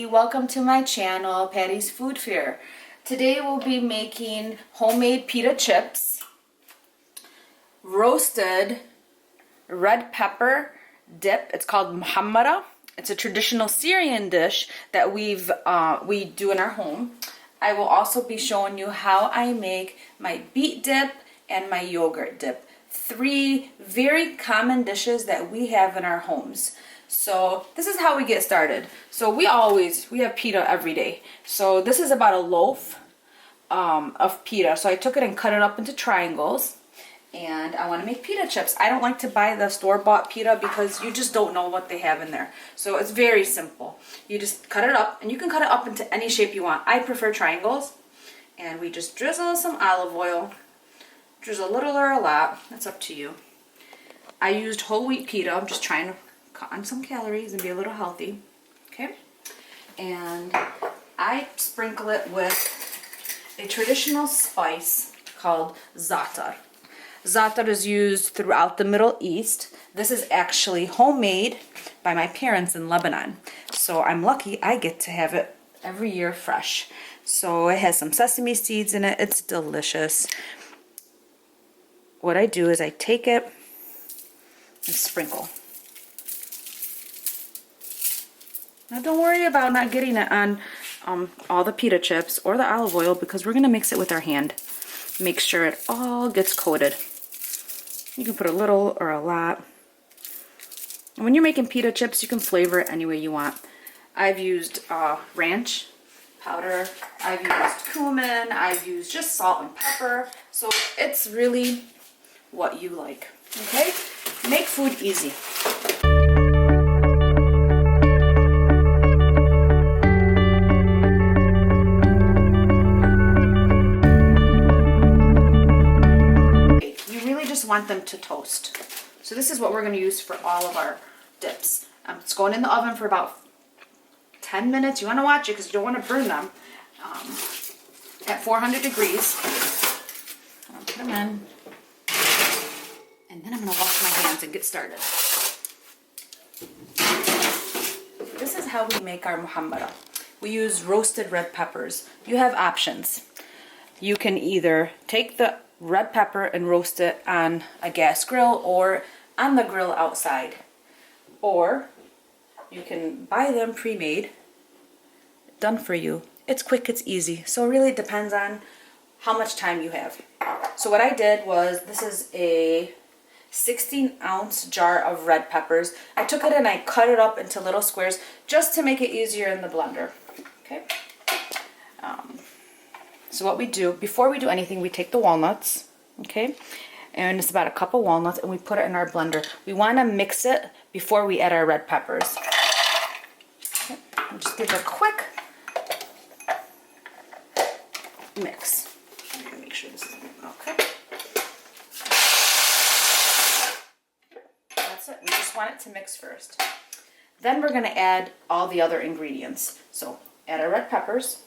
everybody, welcome to my channel, Patty's Food Fair. Today we'll be making homemade pita chips, roasted red pepper dip. It's called muhammara. It's a traditional Syrian dish that we do in our home. I will also be showing you how I make my beet dip and my yogurt dip. Three very common dishes that we have in our homes. So this is how we get started. So we have pita every day. So this is about a loaf of pita. So I took it and cut it up into triangles. And I want to make pita chips. I don't like to buy the store-bought pita because you just don't know what they have in there. So it's very simple. You just cut it up, and you can cut it up into any shape you want. I prefer triangles. And we just drizzle some olive oil. Drizzle a little or a lot. That's up to you. I used whole wheat pita. I'm just trying to cut on some calories and be a little healthy. Okay? And I sprinkle it with a traditional spice called za'atar. Za'atar is used throughout the Middle East. This is actually homemade by my parents in Lebanon. So I'm lucky I get to have it every year fresh. So it has some sesame seeds in it. It's delicious. What I do is I take it and sprinkle. Now don't worry about not getting it on all the pita chips or the olive oil because we're going to mix it with our hand. Make sure it all gets coated. You can put a little or a lot. And when you're making pita chips, you can flavor it any way you want. I've used ranch powder, I've used cumin, I've used just salt and pepper. So it's really what you like. Okay? Make food easy. Want them to toast. So this is what we're going to use for all of our dips. It's going in the oven for about 10 minutes. You want to watch it because you don't want to burn them. At 400 degrees. I'll put them in. And then I'm going to wash my hands and get started. This is how we make our muhammara. We use roasted red peppers. You have options. You can either take the red pepper and roast it on a gas grill or on the grill outside, or you can buy them pre-made, done for you. It's quick, it's easy, so it really depends on how much time you have. So what I did was, this is a 16-ounce jar of red peppers. I took it and I cut it up into little squares just to make it easier in the blender. Okay. So what we do, before we do anything, we take the walnuts, okay, and it's about a cup of walnuts, and we put it in our blender. We want to mix it before we add our red peppers. Okay. And just give it a quick mix. I'm going to make sure this is okay. That's it. We just want it to mix first. Then we're going to add all the other ingredients. So add our red peppers.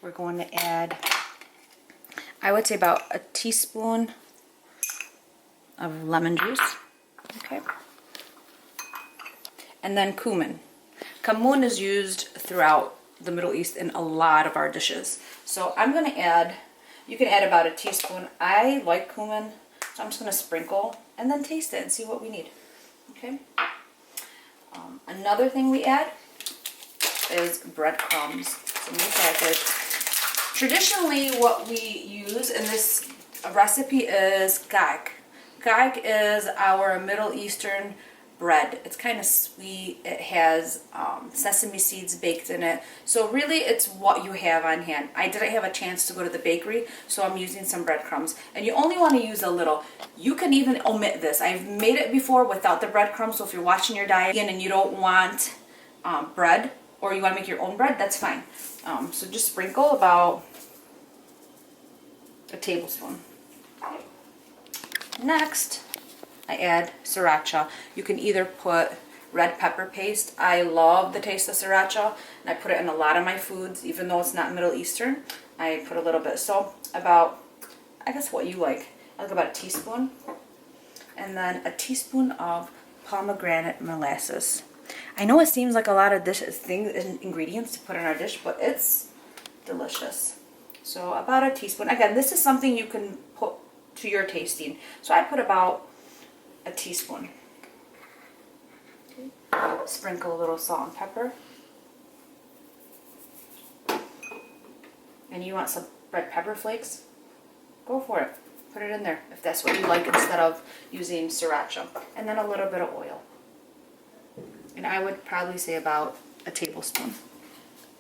We're going to add, I would say, about a teaspoon of lemon juice, okay? And then cumin. Cumin is used throughout the Middle East in a lot of our dishes. So I'm going to add, you can add about a teaspoon. I like cumin, so I'm just going to sprinkle and then taste it and see what we need, okay? Another thing we add is breadcrumbs. So new package. Traditionally, what we use in this recipe is gag. Gag is our Middle Eastern bread. It's kind of sweet. It has sesame seeds baked in it. So really, it's what you have on hand. I didn't have a chance to go to the bakery, so I'm using some breadcrumbs. And you only want to use a little. You can even omit this. I've made it before without the breadcrumbs, so if you're watching your diet and you don't want bread, or you want to make your own bread, that's fine. So just sprinkle about a tablespoon. Next, I add sriracha. You can either put red pepper paste. I love the taste of sriracha, and I put it in a lot of my foods, even though it's not Middle Eastern. I put a little bit, so about, I guess what you like. I like about a teaspoon. And then a teaspoon of pomegranate molasses. I know it seems like a lot of ingredients to put in our dish, but it's delicious. So about a teaspoon. Again, this is something you can put to your tasting. So I put about a teaspoon. Okay. Sprinkle a little salt and pepper. And you want some red pepper flakes? Go for it. Put it in there if that's what you like instead of using sriracha. And then a little bit of oil. And I would probably say about a tablespoon.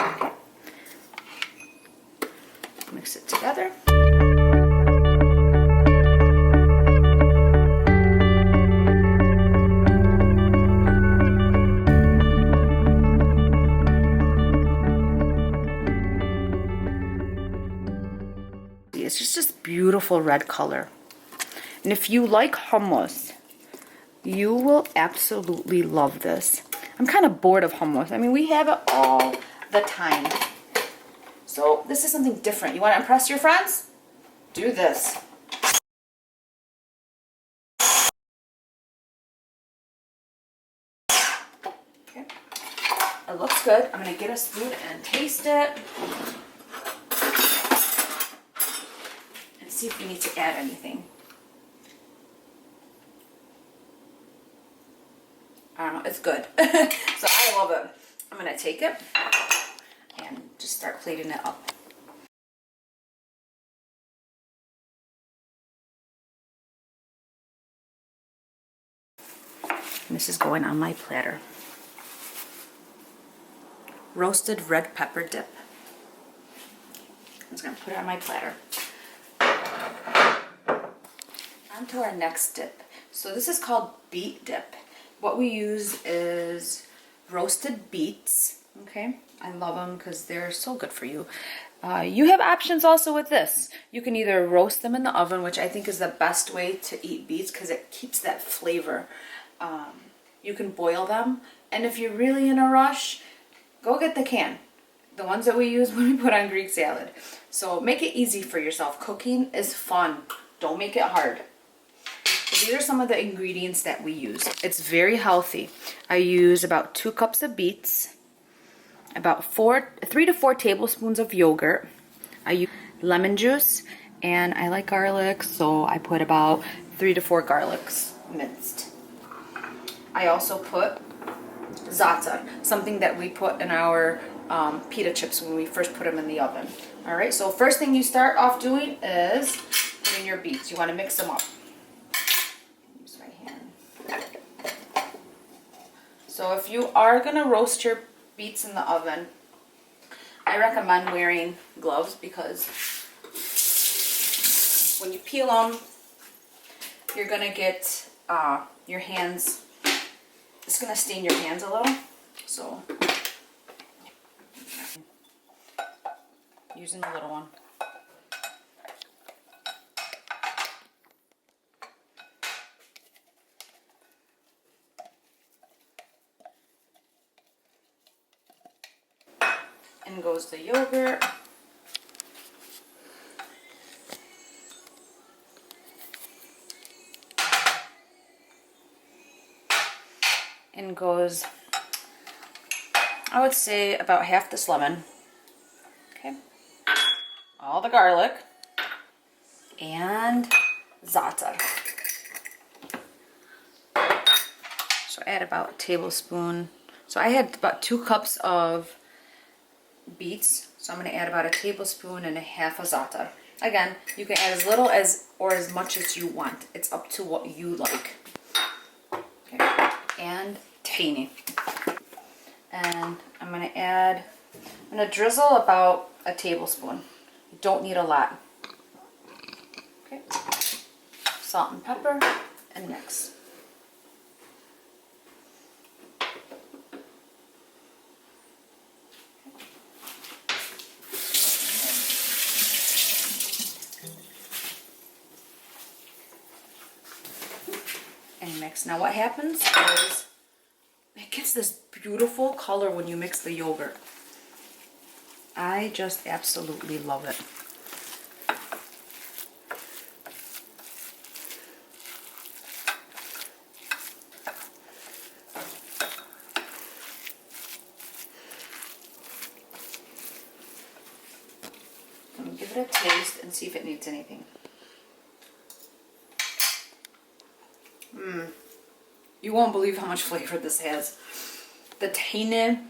Okay. Mix it together. It's just this beautiful red color. And if you like hummus, you will absolutely love this. I'm kind of bored of hummus. I mean, we have it all the time. So this is something different. You want to impress your friends? Do this. Okay. It looks good. I'm going to get a spoon and taste it. And see if we need to add anything. I don't know, it's good. So I love it. I'm going to take it and just start plating it up. And this is going on my platter. Roasted red pepper dip. I'm just going to put it on my platter. On to our next dip. So this is called beet dip. What we use is roasted beets. Okay, I love them because they're so good for you. You have options also with this. You can either roast them in the oven, which I think is the best way to eat beets because it keeps that flavor. You can boil them, and if you're really in a rush, go get the can. The ones that we use when we put on Greek salad. So make it easy for yourself. Cooking is fun. Don't make it hard. These are some of the ingredients that we use. It's very healthy. I use about 2 cups of beets, about 3 to 4 tablespoons of yogurt. I use lemon juice, and I like garlic, so I put about 3 to 4 garlics minced. I also put za'atar, something that we put in our pita chips when we first put them in the oven. All right, so first thing you start off doing is putting your beets. You want to mix them up. So if you are going to roast your beets in the oven, I recommend wearing gloves because when you peel them, you're going to get your hands, it's going to stain your hands a little. So using the little one. In goes the yogurt. In goes, I would say, about half this lemon. Okay. All the garlic. And za'atar. So add about a tablespoon. So I had about 2 cups of beets, so I'm going to add about a tablespoon and a half of za'atar. Again, you can add as little as or as much as you want. It's up to what you like. Okay. And tahini. And I'm going to drizzle about a tablespoon. You don't need a lot. Okay. Salt and pepper and mix. And mix. Now what happens is it gets this beautiful color when you mix the yogurt. I just absolutely love it. Let me give it a taste and see if it needs anything. You won't believe how much flavor this has. The tahini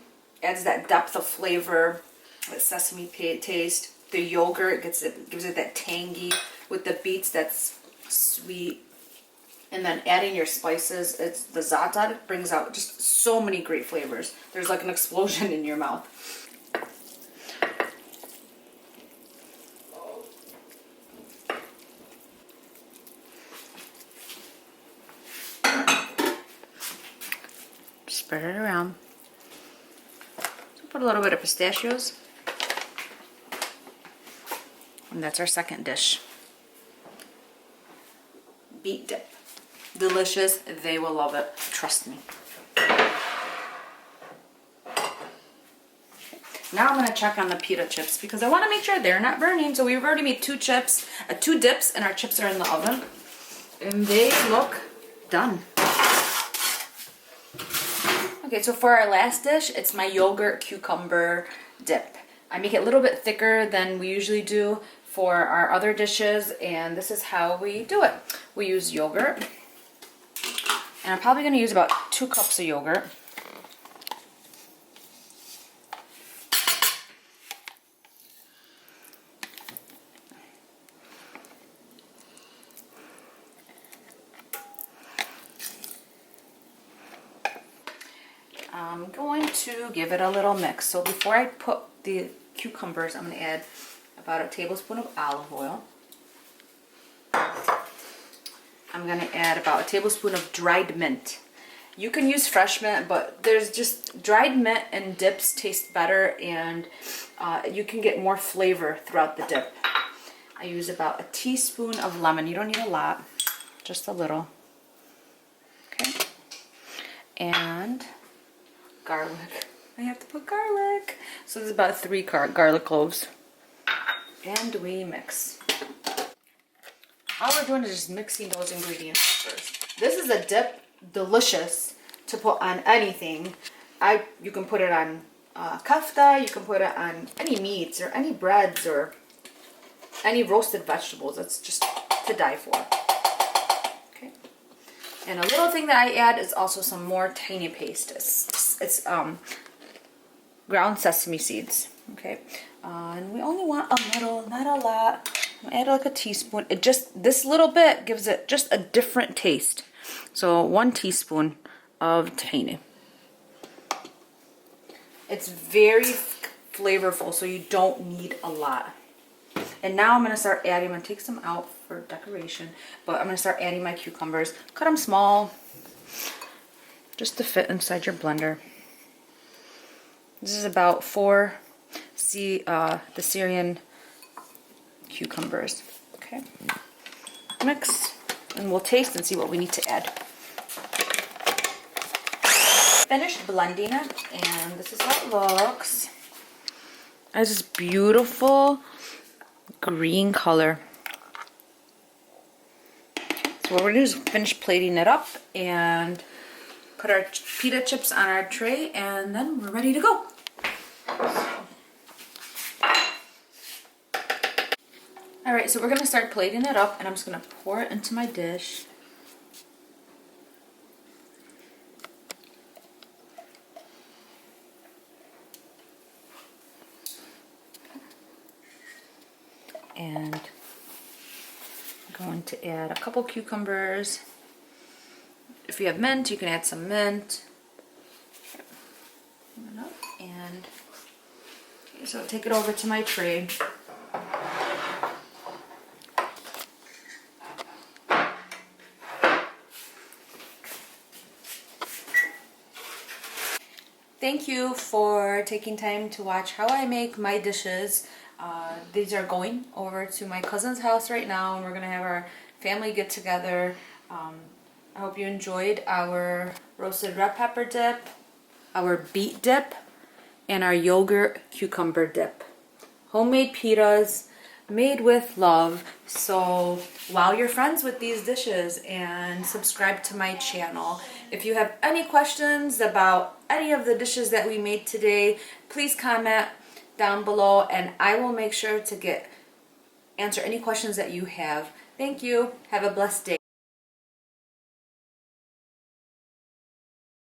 adds that depth of flavor, that sesame taste. The yogurt gives it that tangy. With the beets, that's sweet. And then adding your spices, it's the za'atar brings out just so many great flavors. There's like an explosion in your mouth. Spread it around. Put a little bit of pistachios. And that's our second dish. Beet dip. Delicious. They will love it. Trust me. Now I'm going to check on the pita chips because I want to make sure they're not burning. So we've already made two dips, and our chips are in the oven. And they look done. Okay, so for our last dish, it's my yogurt cucumber dip. I make it a little bit thicker than we usually do for our other dishes, and this is how we do it. We use yogurt, and I'm probably going to use about 2 cups of yogurt. I'm going to give it a little mix. So before I put the cucumbers, I'm going to add about a tablespoon of olive oil. I'm going to add about a tablespoon of dried mint. You can use fresh mint, but there's just dried mint and dips taste better, and you can get more flavor throughout the dip. I use about a teaspoon of lemon. You don't need a lot, just a little. Okay. And garlic. I have to put garlic. So this is about 3 garlic cloves. And we mix. All we're doing is just mixing those ingredients first. This is a dip, delicious to put on anything. You can put it on kafta, you can put it on any meats or any breads or any roasted vegetables. It's just to die for. Okay. And a little thing that I add is also some more tahini paste. It's ground sesame seeds. Okay. And we only want a little, not a lot. Add like a teaspoon. This little bit gives it just a different taste. So 1 teaspoon of tahini. It's very flavorful, so you don't need a lot. And now I'm going to start adding, I'm going to take some out for decoration, but I'm going to start adding my cucumbers. Cut them small, just to fit inside your blender. This is about 4 the Syrian cucumbers. Okay. Mix, and we'll taste and see what we need to add. Finished blending it, and this is how it looks. It has this beautiful green color. So what we're going to do is finish plating it up and put our pita chips on our tray, and then we're ready to go. Alright, so we're going to start plating it up, and I'm just going to pour it into my dish. And I'm going to add a couple cucumbers. If you have mint, you can add some mint. And okay, so take it over to my tray. Thank you for taking time to watch how I make my dishes. These are going over to my cousin's house right now, and we're going to have our family get together. I hope you enjoyed our roasted red pepper dip, our beet dip, and our yogurt cucumber dip. homemade pitas made with love. So wow your friends with these dishes and subscribe to my channel. If you have any questions about any of the dishes that we made today, please comment down below and I will make sure to answer any questions that you have. Thank you. Have a blessed day.